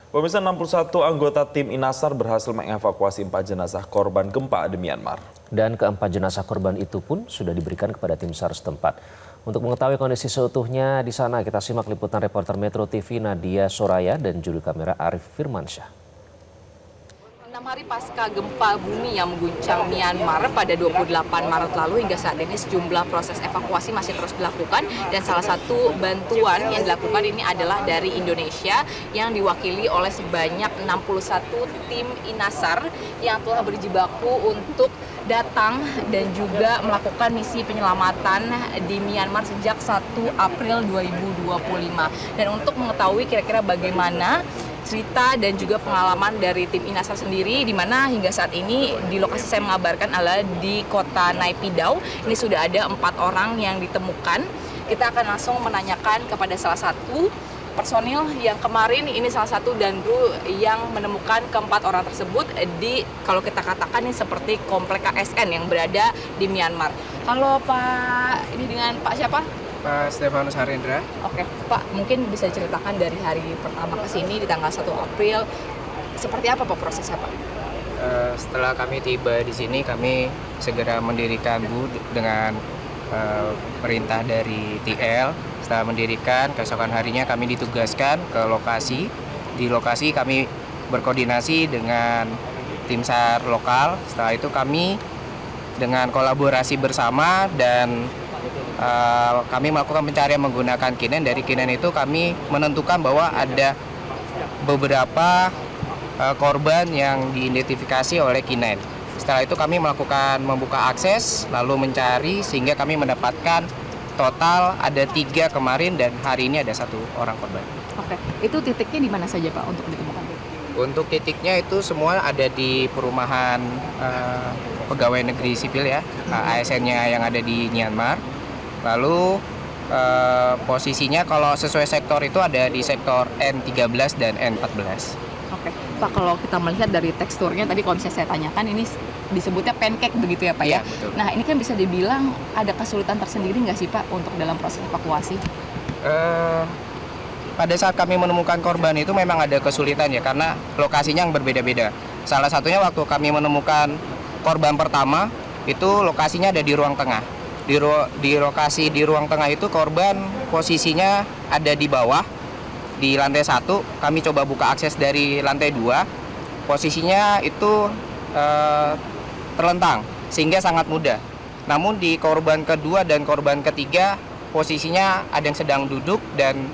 Pemirsa, 61 anggota tim Inasar berhasil mengevakuasi 4 jenazah korban gempa di Myanmar. Dan keempat jenazah korban itu pun sudah diberikan kepada tim SAR setempat. Untuk mengetahui kondisi seutuhnya di sana, kita simak liputan reporter Metro TV Nadia Soraya dan juru kamera Arif Firmansyah. 6 hari pasca gempa bumi yang mengguncang Myanmar pada 28 Maret lalu hingga saat ini sejumlah proses evakuasi masih terus dilakukan dan salah satu bantuan yang dilakukan ini adalah dari Indonesia yang diwakili oleh sebanyak 61 tim Inasar yang telah berjibaku untuk datang dan juga melakukan misi penyelamatan di Myanmar sejak 1 April 2025. Dan untuk mengetahui kira-kira bagaimana cerita dan juga pengalaman dari tim Inasar sendiri, di mana hingga saat ini di lokasi saya mengabarkan adalah di kota Naypyidaw. Ini sudah ada 4 orang yang ditemukan. Kita akan langsung menanyakan kepada salah satu personil yang kemarin ini salah satu danru yang menemukan keempat orang tersebut di, kalau kita katakan ini seperti komplek KSN yang berada di Myanmar. Halo Pak, ini dengan Pak siapa? Pak Stefanus Harendra. Oke, Pak, mungkin bisa diceritakan dari hari pertama ke sini di tanggal 1 April, seperti apa Pak prosesnya Pak? Setelah kami tiba di sini, kami segera mendirikan dengan perintah dari TL. Setelah mendirikan, keesokan harinya kami ditugaskan ke lokasi. Di lokasi kami berkoordinasi dengan tim SAR lokal. Setelah itu kami dengan kolaborasi bersama dan kami melakukan pencarian menggunakan kinen. Dari kinen itu kami menentukan bahwa ada beberapa korban yang diidentifikasi oleh kinen. Setelah itu kami melakukan membuka akses lalu mencari sehingga kami mendapatkan total ada 3 kemarin dan hari ini ada 1 orang korban. Oke, itu titiknya di mana saja Pak untuk ditemukan? Untuk titiknya itu semua ada di perumahan pegawai negeri sipil ya, ASN-nya yang ada di Myanmar. Lalu posisinya kalau sesuai sektor itu ada di sektor N13 dan N14. Oke, Pak, kalau kita melihat dari teksturnya tadi kalau misalnya saya tanyakan ini disebutnya pancake begitu ya Pak ya? Betul. Nah ini kan bisa dibilang ada kesulitan tersendiri nggak sih Pak untuk dalam proses evakuasi? Pada saat kami menemukan korban itu memang ada kesulitan ya karena lokasinya yang berbeda-beda. Salah satunya waktu kami menemukan korban pertama itu lokasinya ada di ruang tengah. Di lokasi di ruang tengah itu korban posisinya ada di bawah di lantai 1. Kami coba buka akses dari lantai 2. Posisinya itu terlentang sehingga sangat mudah. Namun di korban kedua dan korban ketiga posisinya ada yang sedang duduk dan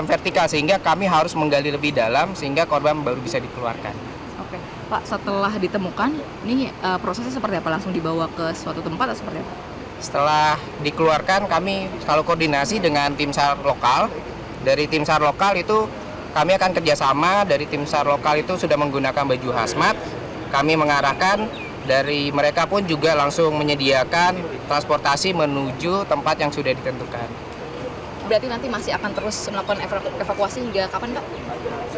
vertikal sehingga kami harus menggali lebih dalam sehingga korban baru bisa dikeluarkan. Oke, Pak, setelah ditemukan ini prosesnya seperti apa? Langsung dibawa ke suatu tempat atau seperti apa? Setelah dikeluarkan kami selalu koordinasi dengan tim SAR lokal. Dari tim SAR lokal itu kami akan kerjasama, dari tim SAR lokal itu sudah menggunakan baju hazmat. Kami mengarahkan, dari mereka pun juga langsung menyediakan transportasi menuju tempat yang sudah ditentukan. Berarti nanti masih akan terus melakukan evakuasi hingga kapan Pak?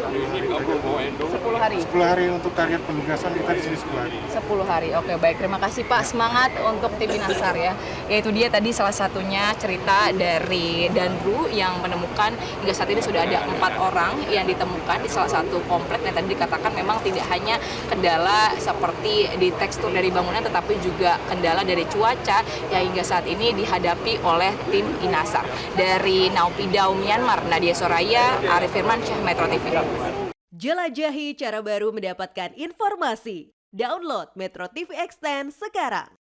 10 hari? 10 hari untuk target penugasan kita di sini 10 hari. 10 hari, oke baik. Terima kasih Pak, semangat untuk tim Inasar ya. Yaitu dia tadi salah satunya cerita dari Danru yang menemukan hingga saat ini sudah ada 4 orang yang ditemukan di salah satu komplek yang tadi dikatakan memang tidak hanya kendala seperti di tekstur dari bangunan tetapi juga kendala dari cuaca yang hingga saat ini dihadapi oleh tim Inasar. Dari Naypyidaw, Myanmar, Nadia Soraya, Arif Firmansyah, Metro TV. Jelajahi cara baru mendapatkan informasi. Download Metro TV Extend sekarang.